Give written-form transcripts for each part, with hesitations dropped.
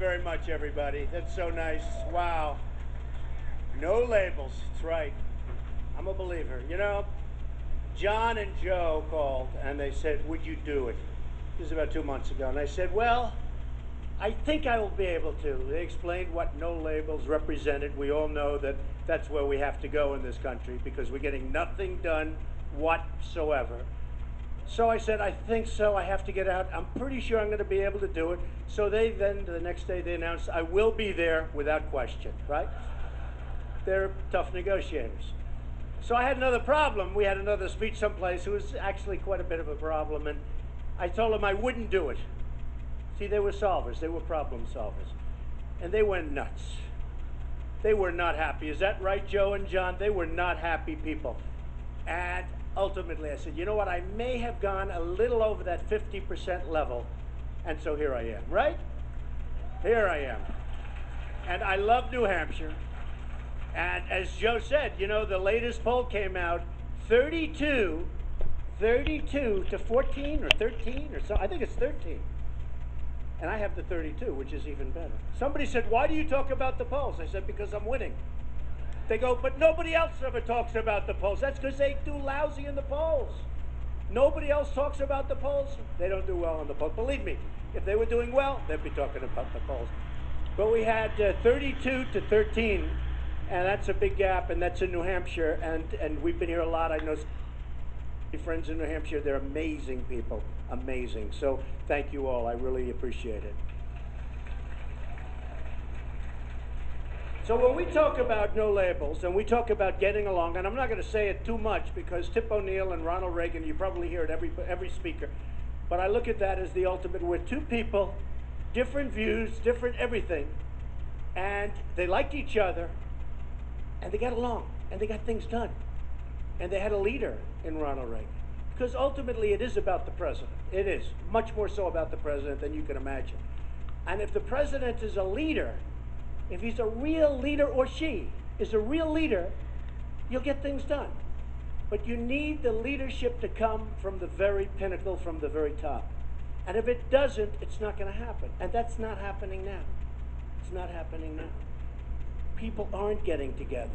very much, everybody. That's so nice. Wow. No labels. That's right. I'm a believer. You know, John and Joe called and they said, would you do it? This is about 2 months ago. And I said, well, I think I will be able to. They explained what no labels represented. We all know that that's where we have to go in this country because we're getting nothing done whatsoever. So I said, I think so. I have to get out. I'm pretty sure I'm going to be able to do it. So they then, the next day, they announced, I will be there without question, right? They're tough negotiators. So I had another problem. We had another speech someplace. It was actually quite a bit of a problem. And I told them I wouldn't do it. See, they were solvers. They were problem solvers. And they went nuts. They were not happy. Is that right, Joe and John? They were not happy people. And ultimately, I said, you know what? I may have gone a little over that 50% level. And so here I am, right? Here I am. And I love New Hampshire. And as Joe said, you know, the latest poll came out, 32 to 14 or 13 or so. I think it's 13. And I have the 32, which is even better. Somebody said, why do you talk about the polls? I said, because I'm winning. They go, but nobody else ever talks about the polls. That's because they do lousy in the polls. Nobody else talks about the polls. They don't do well on the polls. Believe me, if they were doing well, they'd be talking about the polls. But we had 32 to 13, and that's a big gap, and that's in New Hampshire, and we've been here a lot. I know friends in New Hampshire. They're amazing people, amazing. So thank you all. I really appreciate it. So when we talk about no labels and we talk about getting along, and I'm not going to say it too much because Tip O'Neill and Ronald Reagan, you probably hear it every speaker, but I look at that as the ultimate. We're two people, different views, different everything, and they liked each other, and they got along, and they got things done. And they had a leader in Ronald Reagan. Because ultimately it is about the president. It is much more so about the president than you can imagine. And if the president is a leader, if he's a real leader or she is a real leader, you'll get things done. But you need the leadership to come from the very pinnacle, from the very top. And if it doesn't, it's not going to happen. And that's not happening now. It's not happening now. People aren't getting together.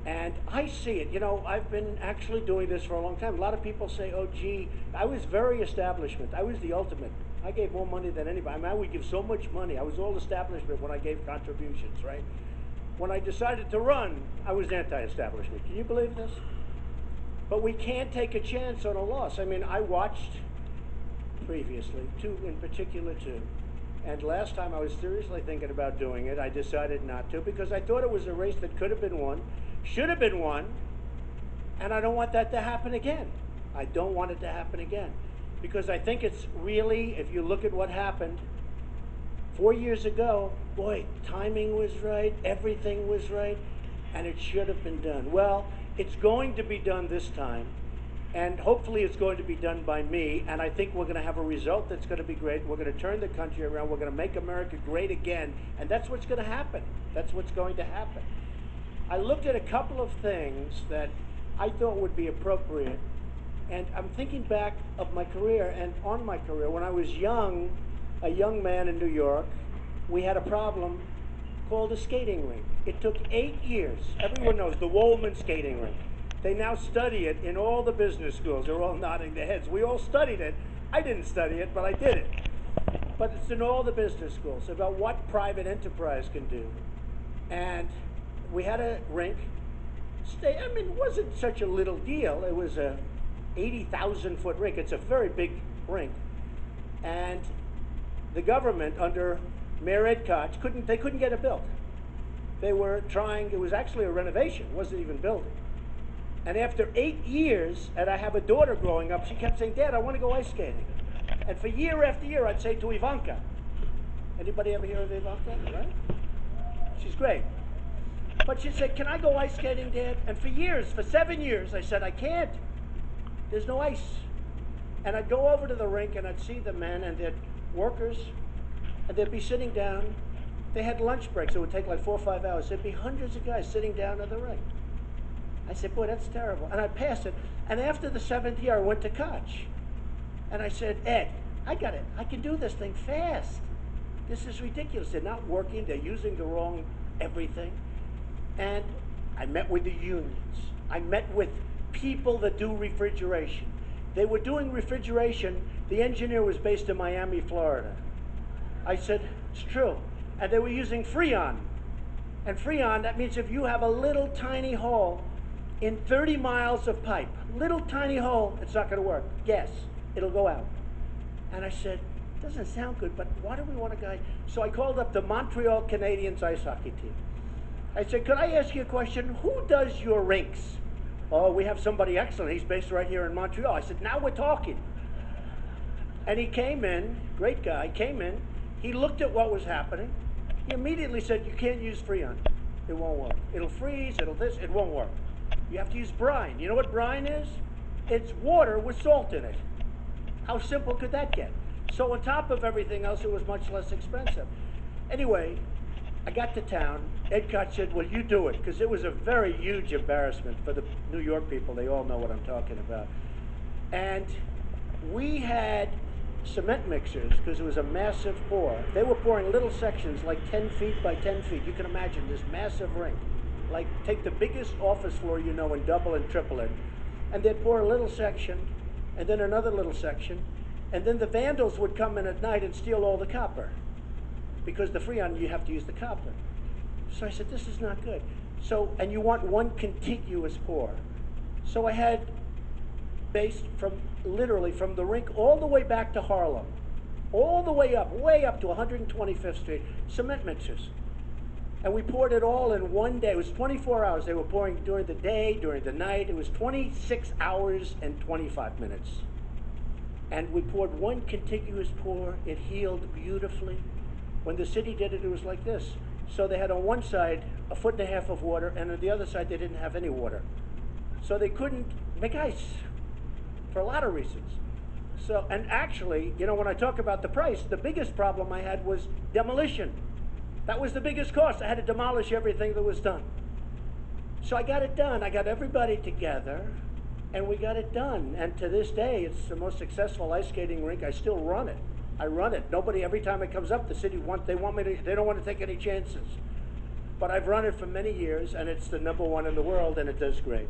And I see it. You know, I've been actually doing this for a long time. A lot of people say, oh, gee, I was very establishment. I was the ultimate. I gave more money than anybody. I mean, I would give so much money. I was all establishment when I gave contributions, right? When I decided to run, I was anti-establishment. Can you believe this? But we can't take a chance on a loss. I mean, I watched previously, two in particular, two. And last time I was seriously thinking about doing it. I decided not to because I thought it was a race that could have been won, should have been won, and I don't want that to happen again. I don't want it to happen again. Because I think it's really, if you look at what happened 4 years ago, boy, timing was right, everything was right, and it should have been done. Well, it's going to be done this time. And hopefully it's going to be done by me, and I think we're going to have a result that's going to be great. We're going to turn the country around. We're going to make America great again, and that's what's going to happen. That's what's going to happen. I looked at a couple of things that I thought would be appropriate, and I'm thinking back of my career and on my career. When I was young, a young man in New York, we had a problem called a skating rink. It took 8 years. Everyone knows the Woolman skating rink. They now study it in all the business schools. They're all nodding their heads. We all studied it. I didn't study it, but I did it. But it's in all the business schools about what private enterprise can do. And we had a rink. I mean, it wasn't such a little deal. It was a 80,000-foot rink. It's a very big rink. And the government under Mayor Ed Koch couldn't get it built. They were trying, it was actually a renovation. It wasn't even building. And after 8 years, and I have a daughter growing up, she kept saying, Dad, I want to go ice skating. And for year after year, I'd say to Ivanka, anybody ever hear of Ivanka, right? She's great. But she'd say, can I go ice skating, Dad? And for years, for 7 years, I said, I can't. There's no ice. And I'd go over to the rink and I'd see the men and their workers, and they'd be sitting down. They had lunch breaks. It would take like 4 or 5 hours. There'd be hundreds of guys sitting down at the rink. I said, boy, that's terrible. And I passed it. And after the 7th year, I went to Koch. And I said, Ed, I got it. I can do this thing fast. This is ridiculous. They're not working. They're using the wrong everything. And I met with the unions. I met with people that do refrigeration. They were doing refrigeration. The engineer was based in Miami, Florida. I said, it's true. And they were using Freon. And Freon, that means if you have a little tiny hole in 30 miles of pipe, little tiny hole, it's not going to work. Gas, it'll go out. And I said, doesn't sound good, but why do we want a guy? So I called up the Montreal Canadiens ice hockey team. I said, could I ask you a question? Who does your rinks? Oh, we have somebody excellent. He's based right here in Montreal. I said, now we're talking. And he came in, great guy, came in. He looked at what was happening. He immediately said, you can't use Freon. It won't work. It'll freeze, it'll this, it won't work. You have to use brine. You know what brine is? It's water with salt in it. How simple could that get? So on top of everything else, it was much less expensive. Anyway, I got to town. Ed Koch said, well, you do it, because it was a very huge embarrassment for the New York people. They all know what I'm talking about. And we had cement mixers, because it was a massive pour. They were pouring little sections, like 10 feet by 10 feet. You can imagine this massive rink. Like, take the biggest office floor you know and double and triple it. And they'd pour a little section, and then another little section, and then the vandals would come in at night and steal all the copper. Because the Freon, you have to use the copper. So I said, this is not good. So, and you want one contiguous pour. So I had, based from, literally from the rink all the way back to Harlem, all the way up to 125th Street, cement mixers. And we poured it all in one day. It was 24 hours. They were pouring during the day, during the night. It was 26 hours and 25 minutes. And we poured one contiguous pour. It healed beautifully. When the city did it, it was like this. So they had on one side 1.5 foot of water, and on the other side they didn't have any water. So they couldn't make ice for a lot of reasons. So, and actually, you know, when I talk about the price, the biggest problem I had was demolition. That was the biggest cost. I had to demolish everything that was done. So I got it done. I got everybody together, and we got it done. And to this day, it's the most successful ice skating rink. I still run it. I run it. Nobody, every time it comes up, the city they don't want to take any chances. But I've run it for many years, and it's the #1 in the world, and it does great.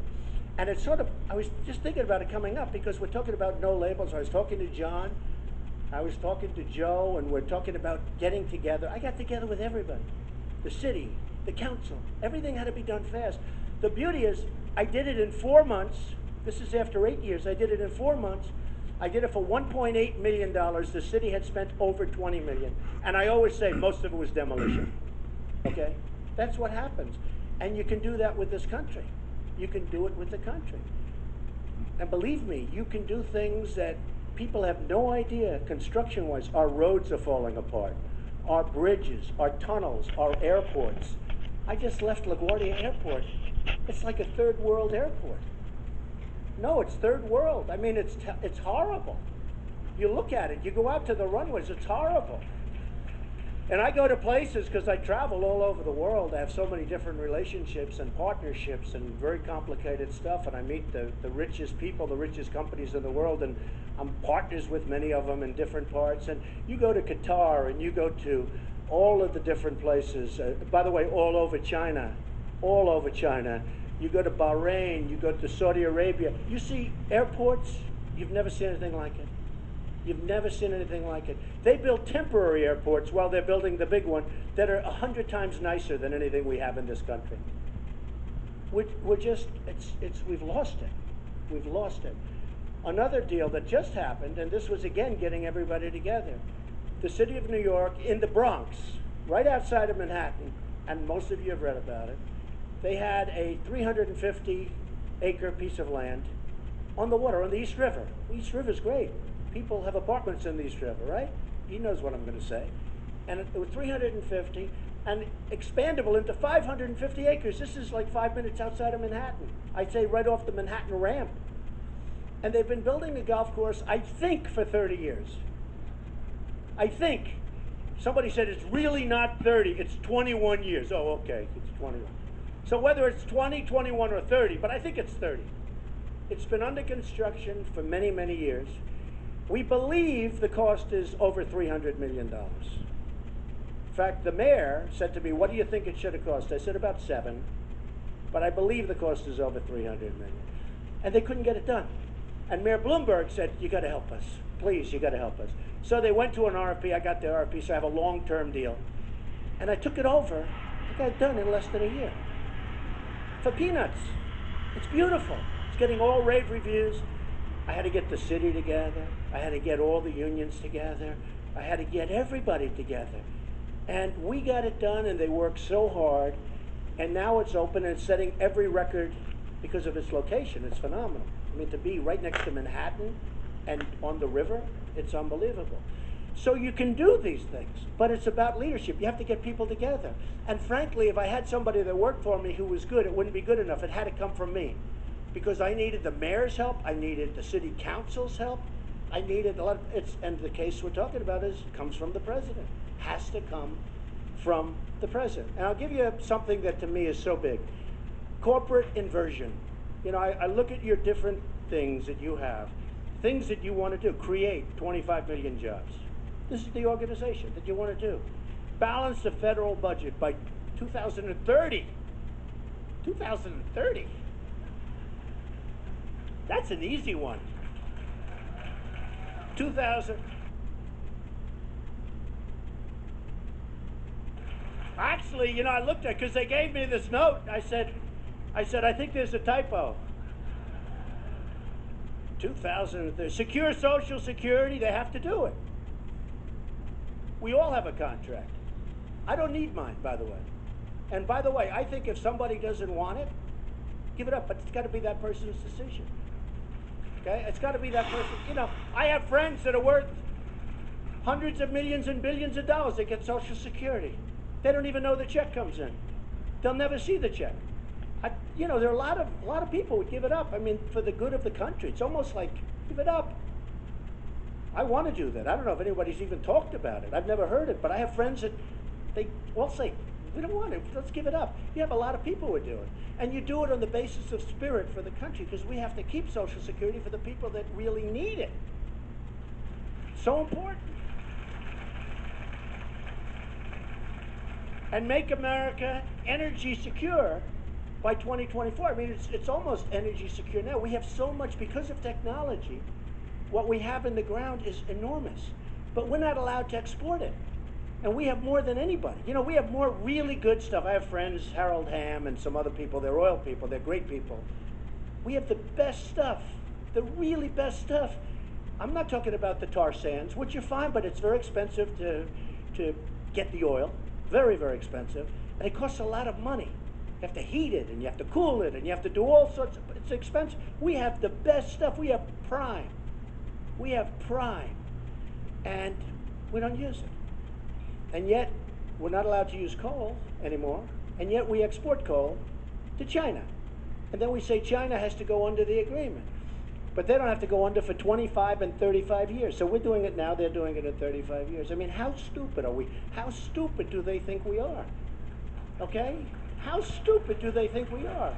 And it's sort of, I was just thinking about it coming up because we're talking about no labels. I was talking to John, I was talking to Joe, and we're talking about getting together. I got together with everybody, the city, the council. Everything had to be done fast. The beauty is, I did it in 4 months. This is after 8 years. I did it in 4 months. I did it for $1.8 million. The city had spent over $20 million. And I always say most of it was demolition. Okay? That's what happens. And you can do that with this country. You can do it with the country. And believe me, you can do things that people have no idea construction-wise. Our roads are falling apart. Our bridges, our tunnels, our airports. I just left LaGuardia Airport. It's like a third world airport. No, it's third world. I mean, it's horrible. You look at it, you go out to the runways, it's horrible. And I go to places because I travel all over the world. I have so many different relationships and partnerships and very complicated stuff. And I meet the richest people, the richest companies in the world. And I'm partners with many of them in different parts. And you go to Qatar and you go to all of the different places. By the way, all over China, all over China. You go to Bahrain, you go to Saudi Arabia. You see airports, you've never seen anything like it. You've never seen anything like it. They build temporary airports while they're building the big one that are 100 times nicer than anything we have in this country. We're just, we've lost it. We've lost it. Another deal that just happened, and this was again getting everybody together. The city of New York in the Bronx, right outside of Manhattan, and most of you have read about it, they had a 350-acre piece of land on the water, on the East River. The East River's great. People have apartments in the East River, right? He knows what I'm going to say. And it was 350 and expandable into 550 acres. This is like 5 minutes outside of Manhattan. I'd say right off the Manhattan ramp. And they've been building a golf course, I think, for 30 years. I think. Somebody said it's really not 30, it's 21 years. Oh, okay, it's 21. So whether it's 20, 21, or 30, but I think it's 30. It's been under construction for many, many years. We believe the cost is over $300 million. fact, the mayor said to me, "What do you think it should have cost?" I said, "About 7, but I believe the cost is over 300 million." And they couldn't get it done. And Mayor Bloomberg said, "You got to help us. Please, you got to help us." So they went to an RFP. I got the RFP, so I have a long-term deal. And I took it over. I got it done in less than a year. For peanuts. It's beautiful. It's getting all rave reviews. I had to get the city together. I had to get all the unions together. I had to get everybody together. And we got it done, and they worked so hard. And now it's open, and it's setting every record because of its location. It's phenomenal. I mean, to be right next to Manhattan and on the river, it's unbelievable. So you can do these things, but it's about leadership. You have to get people together. And frankly, if I had somebody that worked for me who was good, it wouldn't be good enough. It had to come from me. Because I needed the mayor's help, I needed the city council's help, I needed a lot of, and the case we're talking about comes from the president. Has to come from the president. And I'll give you something that to me is so big. Corporate inversion. You know, I look at your different things that you have, things that you want to do. Create 25 million jobs. This is the organization that you want to do. Balance the federal budget by 2030. 2030. That's an easy one. 2000. Actually, you know, I looked at, because they gave me this note. I said, I think there's a typo. 2030. Secure Social Security, they have to do it. We all have a contract. I don't need mine, by the way. And by the way, I think if somebody doesn't want it, give it up, but it's got to be that person's decision. Okay? It's got to be that person. You know, I have friends that are worth hundreds of millions and billions of dollars that get Social Security. They don't even know the check comes in. They'll never see the check. You know, there are a lot of people who give it up. I mean, for the good of the country. It's almost like, give it up. I want to do that. I don't know if anybody's even talked about it. I've never heard it, but I have friends that they all say, we don't want it. Let's give it up. You have a lot of people who do it. And you do it on the basis of spirit for the country, because we have to keep Social Security for the people that really need it. So important. And make America energy secure by 2024. I mean, it's almost energy secure now. We have so much, because of technology, what we have in the ground is enormous. But we're not allowed to export it. And we have more than anybody. You know, we have more really good stuff. I have friends, Harold Hamm and some other people. They're oil people. They're great people. We have the best stuff, the really best stuff. I'm not talking about the tar sands, which are fine, but it's very expensive to get the oil. Very, very expensive. And it costs a lot of money. You have to heat it, and you have to cool it, and you have to do all sorts of, it's expensive. We have the best stuff. We have prime. We have prime. And we don't use it. And yet, we're not allowed to use coal anymore, and yet we export coal to China. And then we say China has to go under the agreement. But they don't have to go under for 25 and 35 years. So we're doing it now, they're doing it in 35 years. I mean, how stupid are we? How stupid do they think we are? Okay? How stupid do they think we are?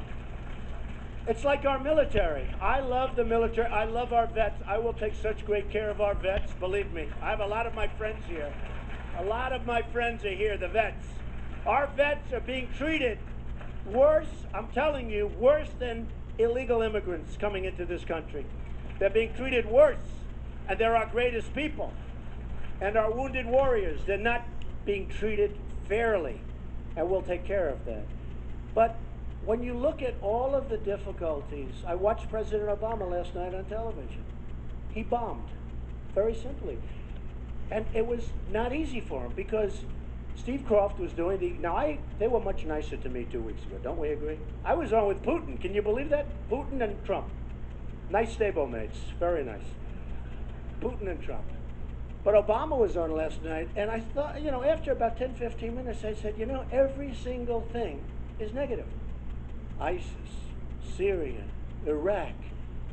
It's like our military. I love the military. I love our vets. I will take such great care of our vets, believe me. I have a lot of my friends here. A lot of my friends are here, the vets. Our vets are being treated worse, I'm telling you, worse than illegal immigrants coming into this country. They're being treated worse, and they're our greatest people. And our wounded warriors, they're not being treated fairly, and we'll take care of that. But when you look at all of the difficulties, I watched President Obama last night on television. He bombed, very simply. And it was not easy for him, because Steve Kroft was doing they were much nicer to me 2 weeks ago, don't we agree? I was on with Putin, can you believe that? Putin and Trump. Nice stablemates, very nice. Putin and Trump. But Obama was on last night, and I thought, you know, after about 10, 15 minutes, I said, you know, every single thing is negative. ISIS, Syria, Iraq,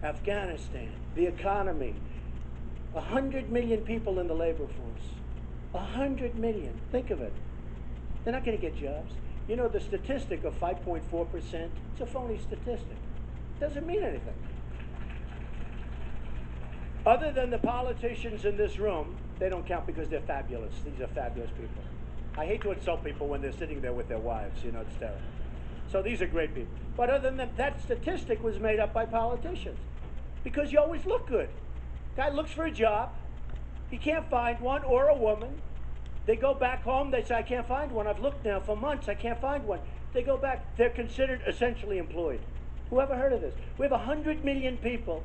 Afghanistan, the economy, 100 million people in the labor force. 100 million. Think of it. They're not going to get jobs. You know, the statistic of 5.4%, it's a phony statistic. It doesn't mean anything. Other than the politicians in this room, they don't count because they're fabulous. These are fabulous people. I hate to insult people when they're sitting there with their wives, you know, it's terrible. So these are great people. But other than that, that statistic was made up by politicians because you always look good. Guy looks for a job, he can't find one, or a woman. They go back home, they say, I can't find one. I've looked now for months, I can't find one. They go back, they're considered essentially employed. Who ever heard of this? We have 100 million people,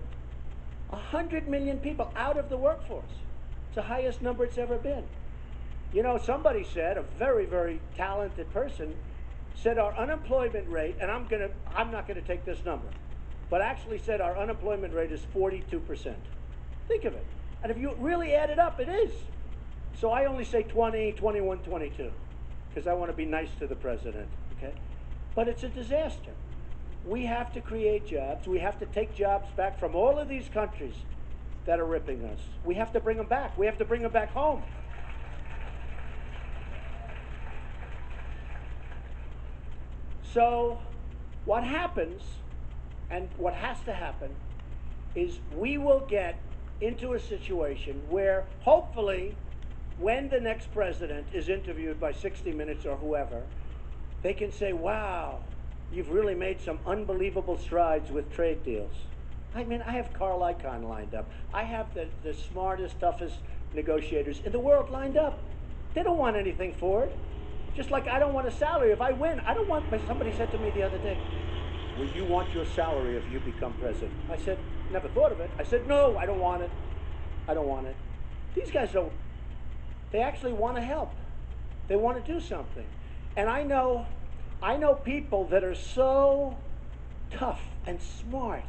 100 million people out of the workforce. It's the highest number it's ever been. You know, somebody said, a very, very talented person, said our unemployment rate, and I'm not gonna take this number, but actually said our unemployment rate is 42%. Think of it. And if you really add it up, it is. So I only say 20, 21, 22, because I want to be nice to the president, okay? But it's a disaster. We have to create jobs. We have to take jobs back from all of these countries that are ripping us. We have to bring them back. We have to bring them back home. So what happens, and what has to happen, is we will get into a situation where hopefully when the next president is interviewed by 60 Minutes or whoever, they can say, wow, you've really made some unbelievable strides with trade deals. I mean, I have Carl Icahn lined up. I have the smartest, toughest negotiators in the world lined up. They don't want anything for it. Just like I don't want a salary. If I win, I don't want, somebody said to me the other day, will you want your salary if you become president? I said, never thought of it. I said, no, I don't want it. I don't want it. These guys don't, they actually want to help. They want to do something. And I know people that are so tough and smart.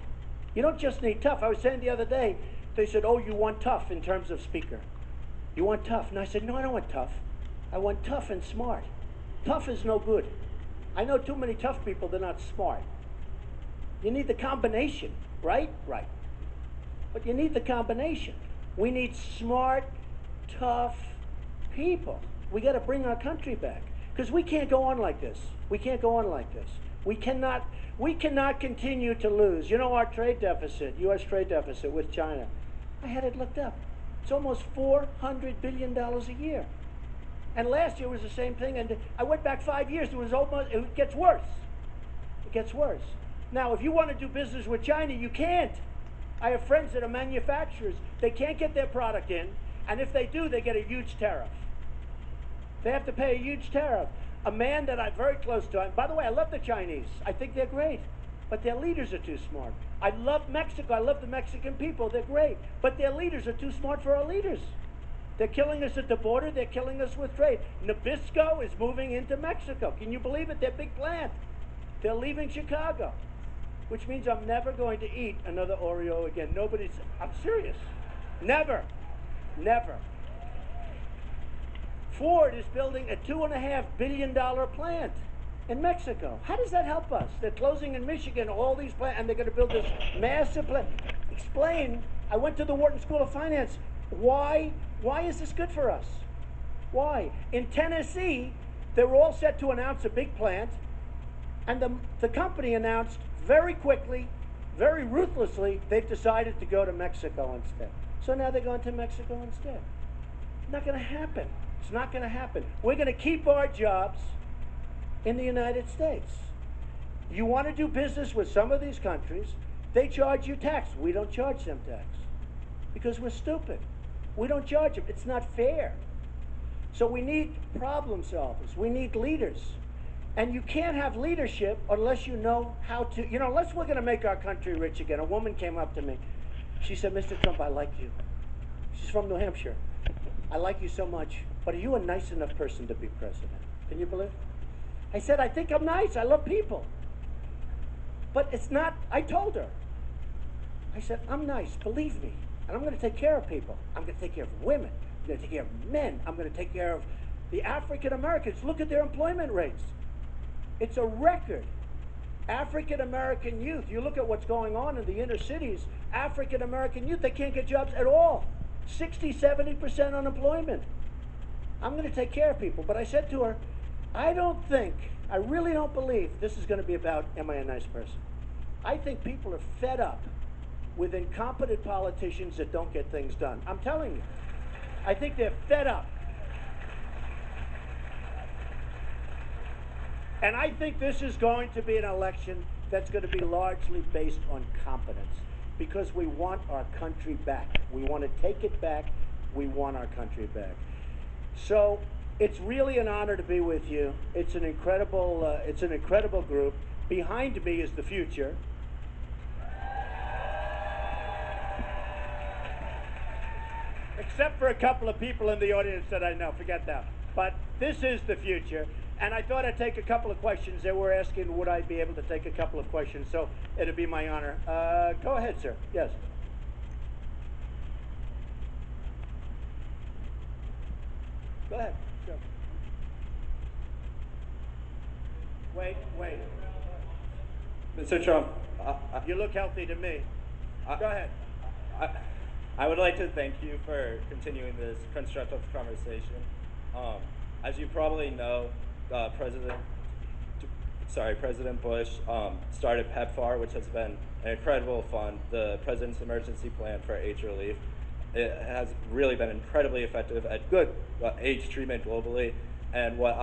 You don't just need tough. I was saying the other day, they said, oh, you want tough in terms of speaker. You want tough. And I said, no, I don't want tough. I want tough and smart. Tough is no good. I know too many tough people, they're not smart. You need the combination, right? Right. But you need the combination. We need smart, tough people. We got to bring our country back. Because we can't go on like this. We can't go on like this. We cannot continue to lose. You know, our trade deficit, U.S. trade deficit with China, I had it looked up. It's almost $400 billion a year. And last year was the same thing. And I went back 5 years. It gets worse. It gets worse. Now, if you want to do business with China, you can't. I have friends that are manufacturers. They can't get their product in. And if they do, they get a huge tariff. They have to pay a huge tariff. A man that I'm very close to, and by the way, I love the Chinese. I think they're great. But their leaders are too smart. I love Mexico. I love the Mexican people. They're great. But their leaders are too smart for our leaders. They're killing us at the border. They're killing us with trade. Nabisco is moving into Mexico. Can you believe it? Their big plant. They're leaving Chicago, which means I'm never going to eat another Oreo again. I'm serious. Never. Never. Ford is building a $2.5 billion plant in Mexico. How does that help us? They're closing in Michigan, all these plants, and they're going to build this massive plant. Explain. I went to the Wharton School of Finance. Why is this good for us? Why? In Tennessee, they were all set to announce a big plant, and the company announced very quickly, very ruthlessly, they've decided to go to Mexico instead. So now they're going to Mexico instead. Not going to happen. It's not going to happen. We're going to keep our jobs in the United States. You want to do business with some of these countries, they charge you tax. We don't charge them tax because we're stupid. We don't charge them. It's not fair. So we need problem solvers. We need leaders. And you can't have leadership unless you know how to, unless we're going to make our country rich again. A woman came up to me. She said, Mr. Trump, I like you. She's from New Hampshire. I like you so much, but are you a nice enough person to be president? Can you believe it? I said, I think I'm nice. I love people. But it's not, I told her. I said, I'm nice, believe me. And I'm going to take care of people. I'm going to take care of women. I'm going to take care of men. I'm going to take care of the African Americans. Look at their employment rates. It's a record. African American youth, you look at what's going on in the inner cities, African American youth, they can't get jobs at all. 60, 70% unemployment. I'm going to take care of people. But I said to her, I really don't believe this is going to be about, am I a nice person? I think people are fed up with incompetent politicians that don't get things done. I'm telling you. I think they're fed up. And I think this is going to be an election that's going to be largely based on competence because we want our country back. We want to take it back. We want our country back. So it's really an honor to be with you. It's an incredible group. Behind me is the future. Except for a couple of people in the audience that I know, forget that. But this is the future. And I thought I'd take a couple of questions. They were asking, would I be able to take a couple of questions? So it'd be my honor. Go ahead, sir. Yes. Go ahead. Sure. Wait. Mr. Trump, You look healthy to me. Go ahead. I would like to thank you for continuing this constructive conversation. As you probably know, President Bush started PEPFAR, which has been an incredible fund, the President's Emergency Plan for AIDS Relief. It has really been incredibly effective at AIDS treatment globally. And what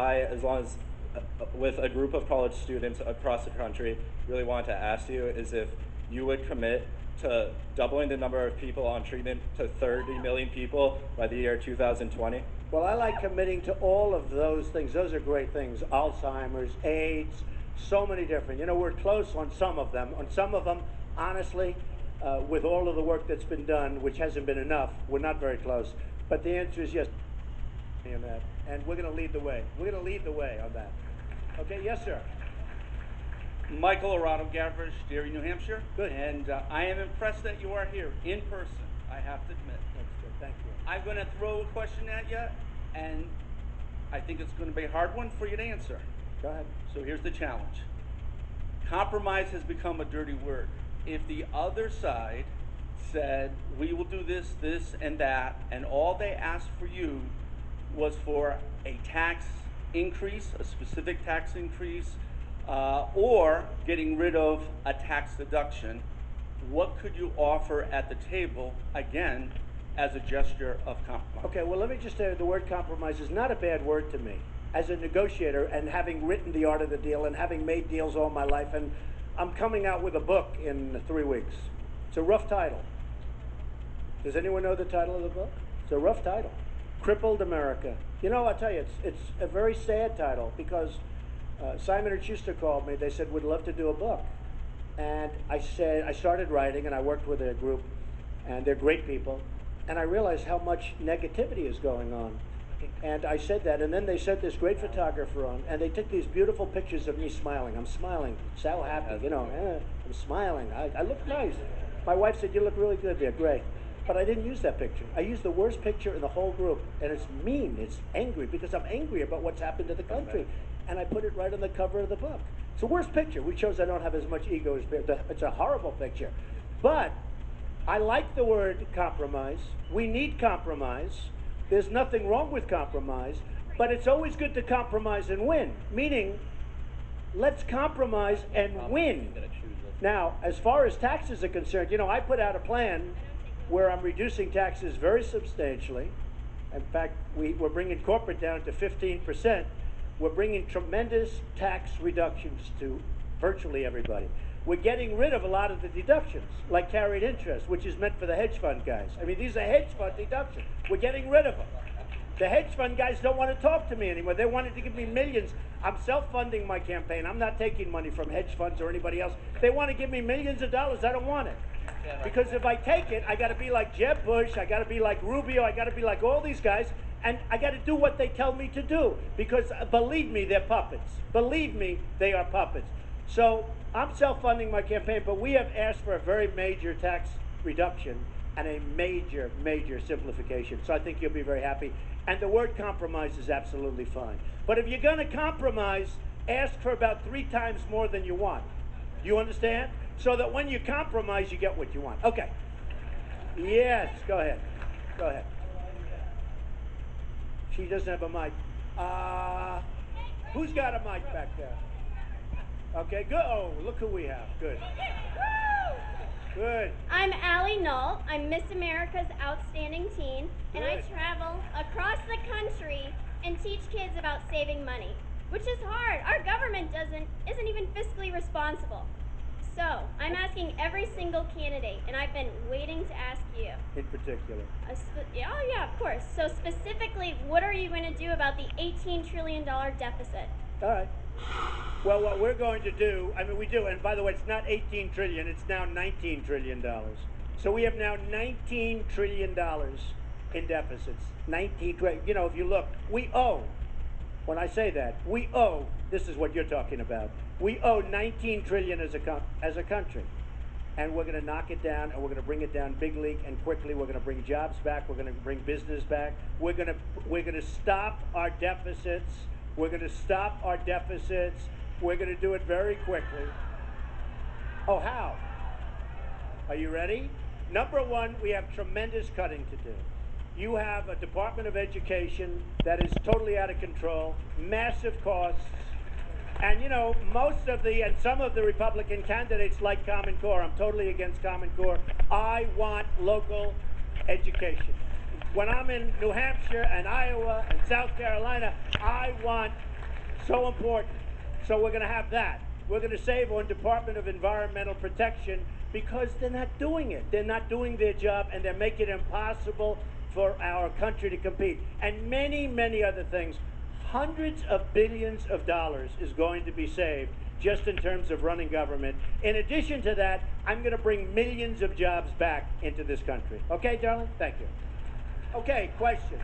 with a group of college students across the country, really want to ask you is if you would commit to doubling the number of people on treatment to 30 million people by the year 2020? Well, I like committing to all of those things. Those are great things. Alzheimer's, AIDS, so many different. You know, we're close on some of them. On some of them, honestly, with all of the work that's been done, which hasn't been enough, we're not very close. But the answer is yes on that. And we're going to lead the way. We're going to lead the way on that. Okay, yes, sir. Michael Arado Gavrish, Derry, New Hampshire. Good. And I am impressed that you are here in person, I have to admit. That's good. Thank you. I'm going to throw a question at you, and I think it's going to be a hard one for you to answer. Go ahead. So here's the challenge. Compromise has become a dirty word. If the other side said, we will do this, this, and that, and all they asked for you was for a tax increase, a specific tax increase, or getting rid of a tax deduction, what could you offer at the table, again, as a gesture of compromise? Okay, well, let me just say the word compromise is not a bad word to me. As a negotiator and having written The Art of the Deal and having made deals all my life, and I'm coming out with a book in 3 weeks. It's a rough title. Does anyone know the title of the book? It's a rough title. Crippled America. You know, I'll tell you, it's a very sad title because Simon & Schuster called me. They said, we'd love to do a book. And I said, I started writing, and I worked with a group, and they're great people. And I realized how much negativity is going on. And I said that, and then they sent this great photographer on, and they took these beautiful pictures of me smiling. I'm smiling, so happy, you know, I'm smiling. I look nice. My wife said, you look really good there, great. But I didn't use that picture. I used the worst picture in the whole group, and it's mean, it's angry, because I'm angry about what's happened to the country. And I put it right on the cover of the book. It's the worst picture, which shows I don't have as much ego as it's a horrible picture. But I like the word compromise. We need compromise. There's nothing wrong with compromise, but it's always good to compromise and win, meaning let's compromise and win. Now, as far as taxes are concerned, you know, I put out a plan where I'm reducing taxes very substantially. In fact, we're bringing corporate down to 15%. We're bringing tremendous tax reductions to virtually everybody. We're getting rid of a lot of the deductions, like carried interest, which is meant for the hedge fund guys. I mean, these are hedge fund deductions. We're getting rid of them. The hedge fund guys don't want to talk to me anymore. They wanted to give me millions. I'm self-funding my campaign. I'm not taking money from hedge funds or anybody else. They want to give me millions of dollars. I don't want it. Because if I take it, I got to be like Jeb Bush. I got to be like Rubio. I got to be like all these guys. And I got to do what they tell me to do. Because believe me, they're puppets. Believe me, they are puppets. So I'm self-funding my campaign, but we have asked for a very major tax reduction and a major, major simplification. So I think you'll be very happy. And the word compromise is absolutely fine. But if you're going to compromise, ask for about 3 times more than you want. You understand? So that when you compromise, you get what you want. Okay. Yes, go ahead. Go ahead. She doesn't have a mic. Who's got a mic back there? Okay, good. Oh, look who we have. Good. Good. I'm Allie Null. I'm Miss America's Outstanding Teen, and I Good. travel across the country and teach kids about saving money. which is hard. Our government isn't even fiscally responsible. So, I'm asking every single candidate, and I've been waiting to ask you. In particular. Yeah, oh yeah, of course. So specifically, what are you going to do about the $18 trillion deficit? All right. Well, what we're going to do, I mean, we do, and by the way, it's not 18 trillion, it's now $19 trillion. So we have now $19 trillion in deficits. 19 trillion. You know, if you look, we owe, when I say that, we owe, this is what you're talking about, we owe 19 trillion as a country. And we're going to knock it down, and we're going to bring it down big league and quickly. We're going to bring jobs back. We're going to bring business back. We're going to stop our deficits. We're going to stop our deficits. We're going to do it very quickly. Oh, how? Are you ready? Number one, we have tremendous cutting to do. You have a Department of Education that is totally out of control, massive costs. And you know, and some of the Republican candidates like Common Core. I'm totally against Common Core. I want local education. When I'm in New Hampshire and Iowa and South Carolina, I want, so important. So we're going to have that. We're going to save on Department of Environmental Protection because they're not doing it. They're not doing their job, and they're making it impossible for our country to compete. And many, many other things. Hundreds of billions of dollars is going to be saved just in terms of running government. In addition to that, I'm going to bring millions of jobs back into this country. Okay, darling? Thank you. Okay, question.